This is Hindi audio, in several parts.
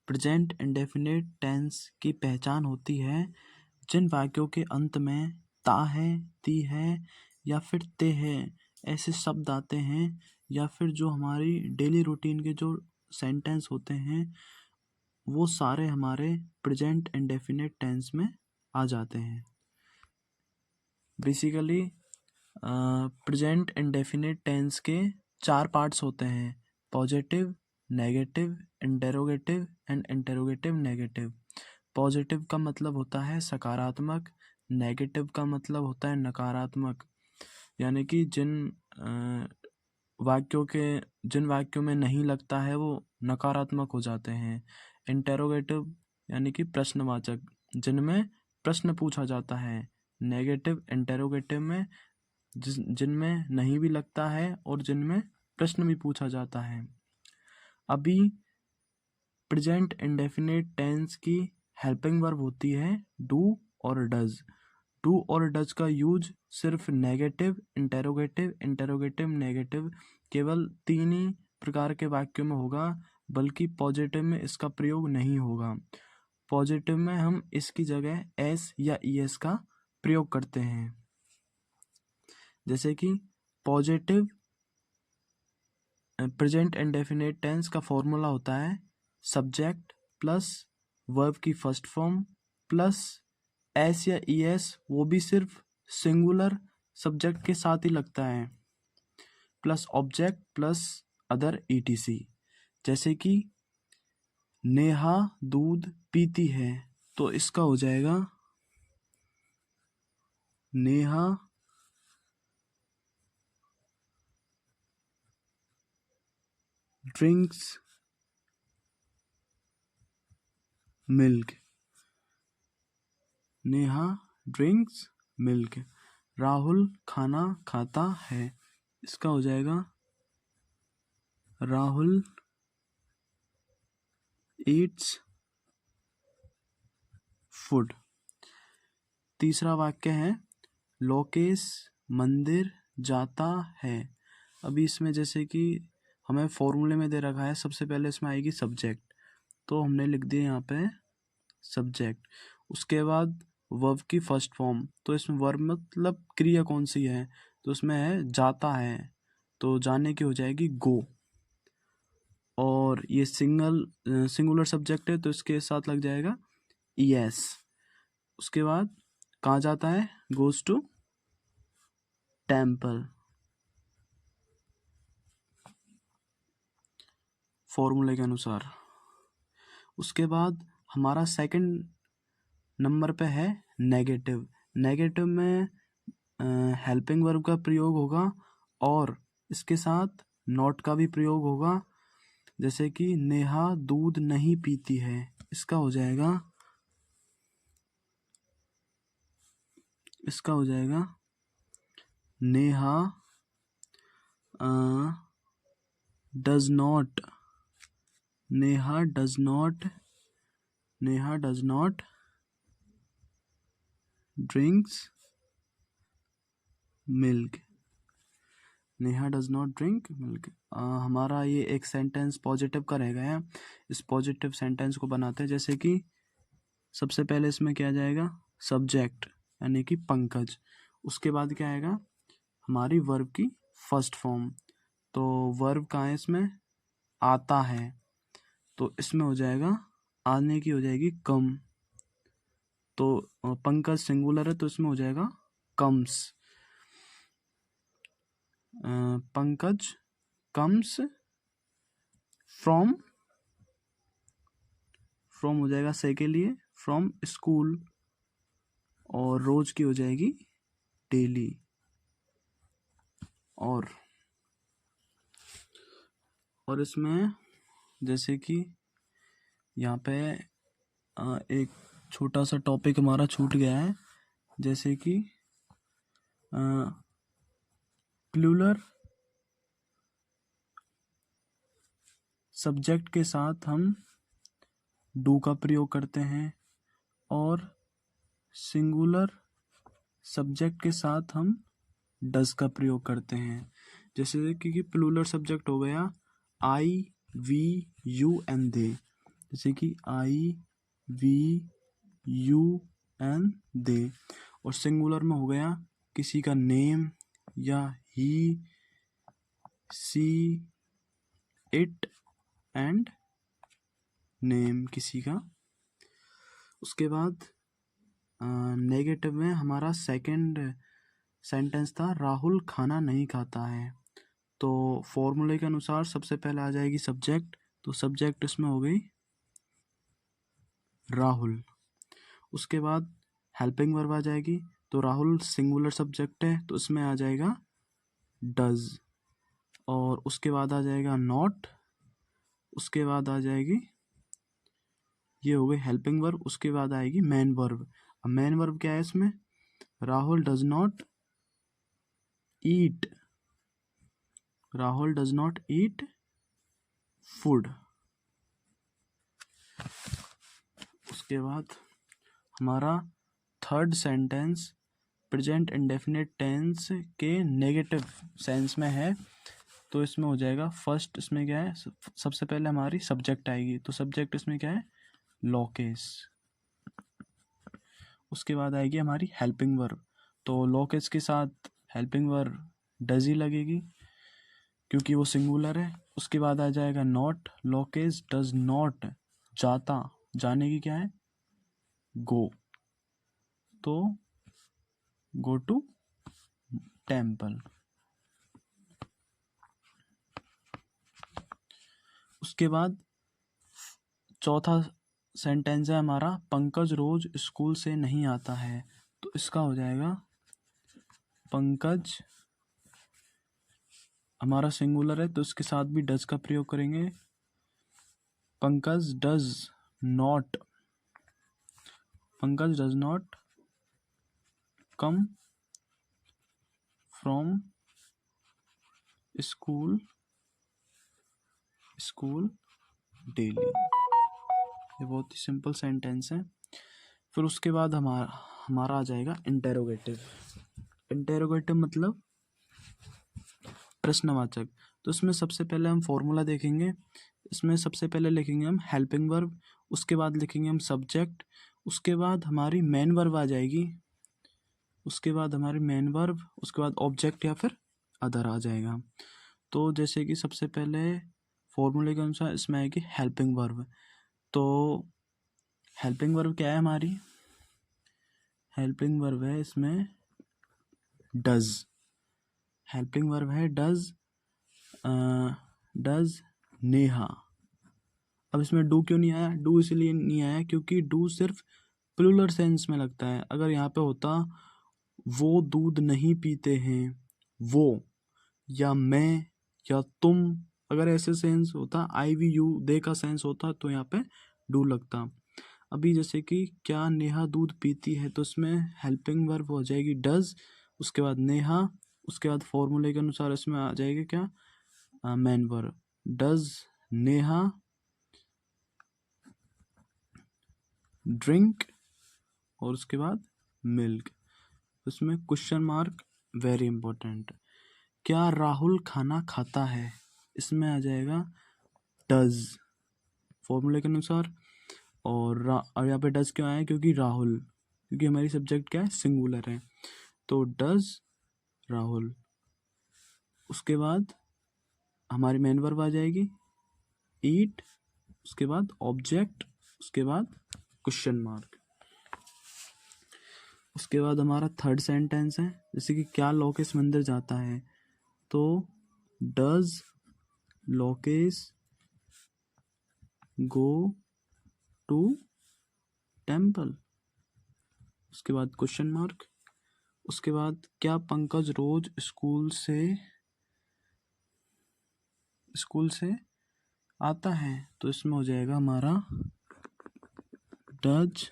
प्रेजेंट इंडेफिनिट टेंस की पहचान होती है जिन वाक्यों के अंत में ता है, ती है या फिर ते है ऐसे शब्द आते हैं, या फिर जो हमारी डेली रूटीन के जो सेंटेंस होते हैं वो सारे हमारे प्रेजेंट इंडेफिनिट टेंस में आ जाते हैं। बेसिकली प्रेजेंट इंडेफिनिट टेंस के 4 पार्ट्स होते हैं: positive, negative, interrogative and interrogative negative. Positive का मतलब होता है सकारात्मक, नेगेटिव का मतलब होता है नकारात्मक, यानी कि जिन वाक्यों में नहीं लगता है वो नकारात्मक हो जाते हैं। इंटेरोगेटिव यानी कि प्रश्नवाचक, जिनमें प्रश्न पूछा जाता है। नेगेटिव इंटेरोगेटिव में जिनमें नहीं भी लगता है और जिनमें प्रश्न भी पूछा जाता है। अभी प्रेजेंट इंडेफिनिट टेंस की हेल्पिंग वर्ब होती है डू और डज। डू और डज का यूज सिर्फ नेगेटिव, इंटेरोगेटिव, इंटेरोगेटिव नेगेटिव केवल 3 ही प्रकार के वाक्यों में होगा, बल्कि पॉजिटिव में इसका प्रयोग नहीं होगा। पॉजिटिव में हम इसकी जगह एस या ईएस का प्रयोग करते हैं। जैसे कि पॉजिटिव प्रेजेंट इंडेफिनिट टेंस का फॉर्मूला होता है सब्जेक्ट प्लस वर्ब की फर्स्ट फॉर्म प्लस एस या ईएस, वो भी सिर्फ सिंगुलर सब्जेक्ट के साथ ही लगता है, plus object plus other etc. जैसे कि नेहा दूध पीती है, तो इसका हो जाएगा Neha drinks milk. Neha drinks milk. Rahul खाना खाता है, इसका हो जाएगा राहुल ईट्स फूड। तीसरा वाक्य है लोकेश मंदिर जाता है। अभी इसमें जैसे कि हमें फॉर्मूले में दे रखा है, सबसे पहले इसमें आएगी सब्जेक्ट, तो हमने लिख दिया यहाँ पे सब्जेक्ट। उसके बाद वर्ब की फर्स्ट फॉर्म, तो इसमें वर्ब मतलब क्रिया कौन सी है, तो उसमें है जाता है, तो जाने की हो जाएगी गो। और ये सिंगुलर सब्जेक्ट है तो इसके साथ लग जाएगा ईएस। उसके बाद कहाँ जाता है, गोज टू टेम्पल, फॉर्मूले के अनुसार। उसके बाद हमारा सेकंड नंबर पे है नेगेटिव। नेगेटिव में हेल्पिंग वर्ब का प्रयोग होगा और इसके साथ नॉट का भी प्रयोग होगा। जैसे कि नेहा दूध नहीं पीती है, इसका हो जाएगा Neha does not drinks milk. Neha does not drink milk. हमारा ये एक सेंटेंस पॉजिटिव का रह गया है। इस पॉजिटिव सेंटेंस को बनाते हैं। जैसे कि सबसे पहले इसमें क्या जाएगा, सब्जेक्ट यानी कि पंकज। उसके बाद क्या आएगा, हमारी वर्ब की फर्स्ट फॉर्म। तो वर्ब कहाँ है इसमें, आता है, तो इसमें हो जाएगा आने की हो जाएगी कम। तो पंकज सिंगुलर है तो इसमें हो जाएगा कम्स। पंकज कम्स फ्रॉम हो जाएगा से के लिए फ्रॉम स्कूल, और रोज की हो जाएगी डेली। और इसमें जैसे कि यहाँ पे एक छोटा सा टॉपिक हमारा छूट गया है, जैसे कि प्लूरल सब्जेक्ट के साथ हम डू का प्रयोग करते हैं और सिंगुलर सब्जेक्ट के साथ हम डज का प्रयोग करते हैं। जैसे कि प्लूरल सब्जेक्ट हो गया आई, वी, यू एंड दे, जैसे कि IVUN दे, और सिंगुलर में हो गया किसी का नेम या ही सी इट एंड नेम किसी का। उसके बाद नेगेटिव में हमारा सेकंड सेंटेंस था राहुल खाना नहीं खाता है। तो फॉर्मूले के अनुसार सबसे पहले आ जाएगी सब्जेक्ट, तो सब्जेक्ट इसमें हो गई राहुल। उसके बाद हेल्पिंग वर्ब आ जाएगी, तो राहुल सिंगुलर सब्जेक्ट है तो इसमें आ जाएगा डज। और उसके बाद आ जाएगा नॉट, उसके बाद आ जाएगी, ये हो गई हेल्पिंग वर्ब। उसके बाद आएगी मेन वर्ब। अब मेन वर्ब क्या है इसमें, Rahul does not eat, Rahul does not eat food. उसके बाद हमारा third sentence present indefinite tense के नेगेटिव सेंस में है, तो इसमें हो जाएगा फर्स्ट, इसमें क्या है, सबसे पहले हमारी सब्जेक्ट आएगी, तो सब्जेक्ट इसमें क्या है, लोकेस। उसके बाद आएगी हमारी हेल्पिंग वर्ब, तो लोकेस के साथ हेल्पिंग वर्ब डज ही लगेगी क्योंकि वो सिंगुलर है। उसके बाद आ जाएगा नॉट, लोकेस डज नॉट जाता, जाने की क्या है, गो, तो गो टू टेम्पल। उसके बाद चौथा सेंटेंस है हमारा पंकज रोज स्कूल से नहीं आता है, तो इसका हो जाएगा पंकज हमारा सिंगुलर है तो इसके साथ भी डज का प्रयोग करेंगे। Pankaj does not, Pankaj does not come from school daily. ये बहुत ही सिंपल सेंटेंस है। फिर उसके बाद हमारा आ जाएगा इंटेरोगेटिव। इंटेरोगेटिव मतलब प्रश्नवाचक। तो इसमें सबसे पहले हम फॉर्मूला देखेंगे। इसमें सबसे पहले लिखेंगे हम हेल्पिंग वर्ब, उसके बाद लिखेंगे हम सब्जेक्ट, उसके बाद हमारी मेन वर्ब आ जाएगी, उसके बाद हमारी मेन वर्ब, उसके बाद ऑब्जेक्ट या फिर अदर आ जाएगा। तो जैसे कि सबसे पहले फॉर्मूले के अनुसार इसमें आएगी हेल्पिंग वर्ब। तो हेल्पिंग वर्ब क्या है हमारी, हेल्पिंग वर्ब है इसमें डज, हेल्पिंग वर्ब है डज, डज नेहा। अब इसमें डू क्यों नहीं आया, डू इसलिए नहीं आया क्योंकि डू सिर्फ प्लूरल सेंस में लगता है। अगर यहाँ पे होता वो दूध नहीं पीते हैं, वो या मैं या तुम, अगर ऐसे सेंस होता, आई वी यू दे का सेंस होता तो यहाँ पे डू लगता। अभी जैसे कि क्या नेहा दूध पीती है, तो इसमें हेल्पिंग वर्ब हो जाएगी डज, उसके बाद नेहा, उसके बाद फॉर्मूले के अनुसार इसमें आ जाएगा क्या, main verb does Neha drink, और उसके बाद मिल्क। उसमें क्वेश्चन मार्क वेरी इंपॉर्टेंट, क्या राहुल खाना खाता है, इसमें आ जाएगा डज फॉर्मूले के अनुसार। और यहाँ पे डज क्यों आया, क्योंकि राहुल, क्योंकि हमारी सब्जेक्ट क्या है, सिंगुलर है, तो डज राहुल। उसके बाद हमारी मेन वर्ब आ जाएगी ईट, उसके बाद ऑब्जेक्ट, उसके बाद क्वेश्चन मार्क। उसके बाद हमारा थर्ड सेंटेंस है, जैसे कि क्या लोकेश मंदिर जाता है, तो does Lokesh go to temple, उसके बाद क्वेश्चन मार्क। उसके बाद क्या पंकज रोज स्कूल से आता है, तो इसमें हो जाएगा हमारा डज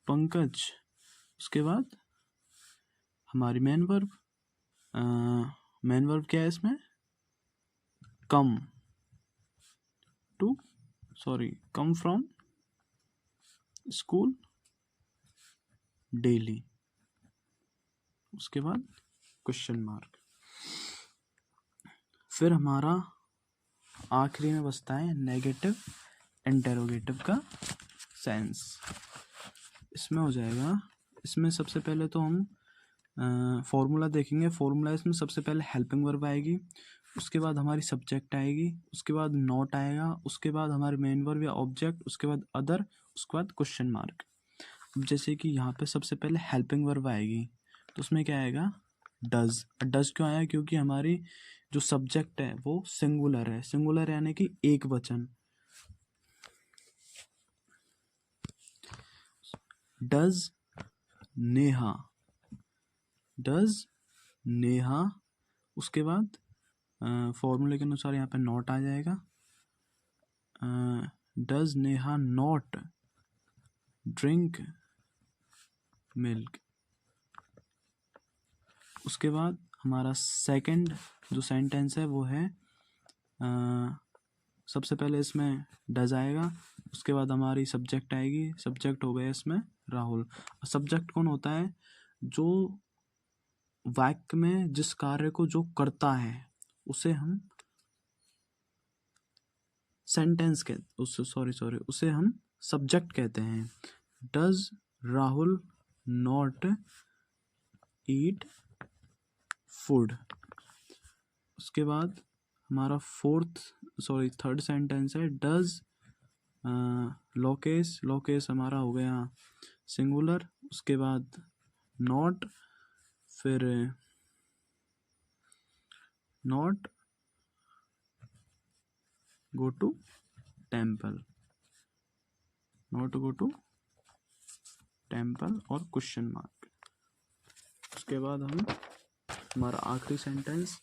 पंकज, उसके बाद हमारी मेन वर्ब क्या है इसमें, कम फ्रॉम स्कूल डेली, उसके बाद क्वेश्चन मार्क। फिर हमारा आखिरी में बचता है नेगेटिव इंटेरोगेटिव का सेंस। इसमें हो जाएगा, इसमें सबसे पहले तो हम फॉर्मूला देखेंगे। फॉर्मूला इसमें सबसे पहले हेल्पिंग वर्ब आएगी, उसके बाद हमारी सब्जेक्ट आएगी, उसके बाद नॉट आएगा, उसके बाद हमारे मेन वर्ब या ऑब्जेक्ट, उसके बाद अदर, उसके बाद क्वेश्चन मार्क। अब जैसे कि यहाँ पे सबसे पहले हेल्पिंग वर्ब आएगी, तो उसमें क्या आएगा, डज। डज क्यों आया, क्योंकि हमारी जो सब्जेक्ट है वो सिंगुलर है। सिंगुलर यानी कि एक वचन। Does Neha, does Neha. उसके बाद फॉर्मूले के अनुसार यहाँ पे नॉट आ जाएगा। Does Neha not drink milk. उसके बाद हमारा सेकंड जो सेंटेंस है वो है, सबसे पहले इसमें डज आएगा, उसके बाद हमारी सब्जेक्ट आएगी। सब्जेक्ट हो गया इसमें राहुल। सब्जेक्ट कौन होता है, जो वाक्य में जिस कार्य को जो करता है उसे हम सेंटेंस के उसे हम सब्जेक्ट कहते हैं। Does Rahul not eat food. उसके बाद हमारा थर्ड सेंटेंस है, डज लोकेश। लोकेश हमारा हो गया सिंगुलर। उसके बाद नॉट, फिर not go to temple, not go to temple और क्वेश्चन मार्क। उसके बाद हम हमारा आखिरी सेंटेंस,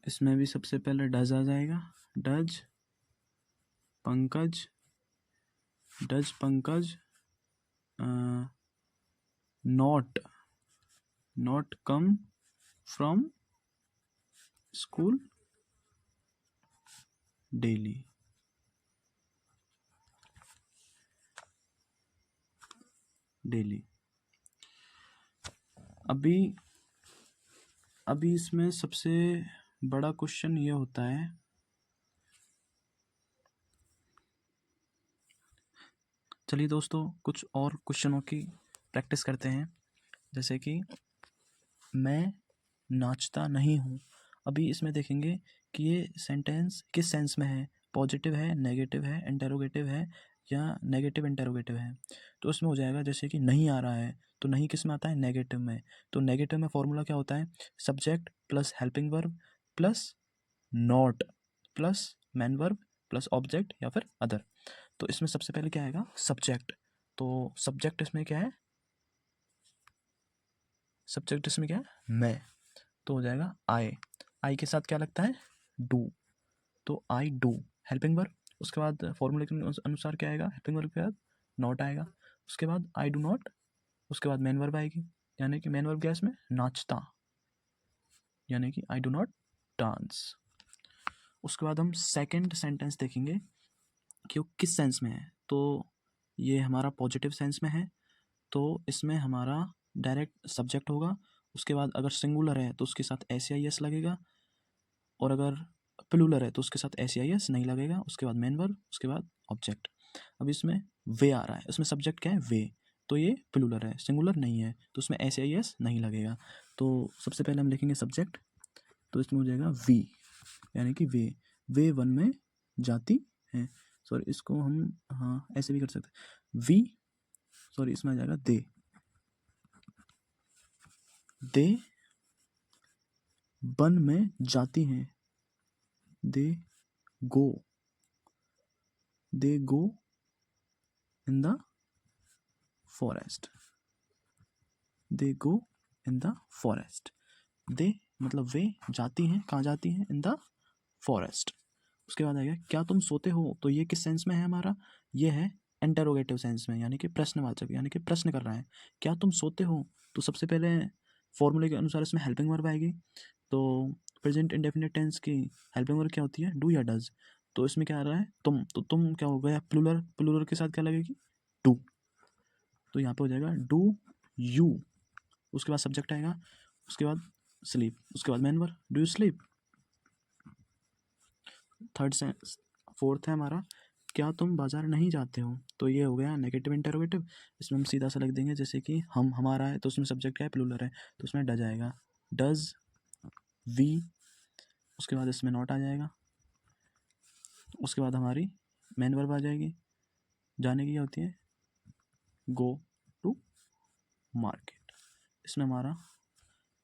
इसमें भी सबसे पहले डज आ जाएगा। Does Pankaj, does Pankaj not come from school daily. अभी इसमें सबसे बड़ा क्वेश्चन ये होता है, चलिए दोस्तों कुछ और क्वेश्चनों की प्रैक्टिस करते हैं। जैसे कि मैं नाचता नहीं हूँ। अभी इसमें देखेंगे कि ये सेंटेंस किस सेंस में है, पॉजिटिव है, नेगेटिव है, इंटेरोगेटिव है या नेगेटिव इंटेरोगेटिव है। तो इसमें हो जाएगा जैसे कि नहीं आ रहा है, तो नहीं किस में आता है, नेगेटिव में। तो नेगेटिव में फॉर्मूला क्या होता है, subject plus helping verb plus not plus man verb plus object या फिर अदर। तो इसमें सबसे पहले क्या आएगा, सब्जेक्ट। तो सब्जेक्ट इसमें क्या है, सब्जेक्ट इसमें क्या है, मैं। तो हो जाएगा आई के साथ क्या लगता है, डू। तो आई डू हेल्पिंग वर्ब। उसके बाद फॉर्मूले के अनुसार क्या आएगा, हेल्पिंग वर्ब के बाद नॉट आएगा। उसके बाद आई डू नॉट, उसके बाद मेन वर्ब आएगी, यानी कि मेन वर्ब क्या है इसमें, नाचता, यानी कि आई डू नॉट डांस। उसके बाद हम सेकंड सेंटेंस देखेंगे कि वो किस सेंस में है। तो ये हमारा पॉजिटिव सेंस में है, तो इसमें हमारा डायरेक्ट सब्जेक्ट होगा। उसके बाद अगर सिंगुलर है तो उसके साथ एस लगेगा, और अगर प्लूरल है तो उसके साथ एस नहीं लगेगा। उसके बाद मेन वर्ब, उसके बाद ऑब्जेक्ट। अब इसमें वे आ रहा है, इसमें सब्जेक्ट क्या है, वे। तो ये प्लूरल है, सिंगुलर नहीं है, तो उसमें एस नहीं लगेगा। तो सबसे पहले हम लिखेंगे सब्जेक्ट, तो इसमें हो जाएगा वी, यानी कि वे वन में जाती हैं। सॉरी, इसको हम हाँ ऐसे भी कर सकते हैं, वी, सॉरी इसमें आ जाएगा दे वन में जाती हैं, they go in the forest, they go in the forest. They मतलब वे जाती हैं, कहाँ जाती हैं, इन द फॉरेस्ट। उसके बाद आएगा क्या तुम सोते हो, तो ये किस सेंस में है हमारा, ये है इंटरोगेटिव सेंस में, यानी कि प्रश्नवाचक, यानी कि प्रश्न कर रहा है, क्या तुम सोते हो। तो सबसे पहले फॉर्मूले के अनुसार इसमें हेल्पिंग वर्ब आएगी। तो प्रेजेंट इंडेफिनिट टेंस की हेल्पिंग वर्ब क्या होती है, डू या डज। तो इसमें क्या आ रहा है, तुम, तो तुम क्या हो गया, प्लूरल, प्लूरल के साथ क्या लगेगी, डू। तो यहाँ पे हो जाएगा डू यू, उसके बाद सब्जेक्ट आएगा, उसके बाद स्लीप, उसके बाद man verb, do you sleep. Third से फोर्थ है हमारा, क्या तुम बाजार नहीं जाते हो, तो ये हो गया नेगेटिव इंटेरोगेटिव। इसमें हम सीधा सा लिख देंगे, जैसे कि हम, हमारा है तो उसमें सब्जेक्ट क्या है, प्लूरल है, तो उसमें डज आएगा, डज वी, उसके बाद इसमें नॉट आ जाएगा, उसके बाद हमारी मेन वर्ब आ जाएगी, जाने की क्या होती है, गो टू मार्केट। इसमें हमारा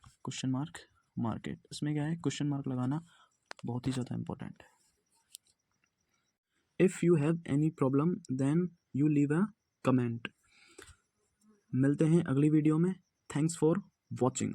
क्वेश्चन मार्क मार्केट, इसमें क्या है, क्वेश्चन मार्क लगाना बहुत ही ज़्यादा इंपॉर्टेंट है। If you have any problem then you leave a comment. मिलते हैं अगली वीडियो में। Thanks for watching.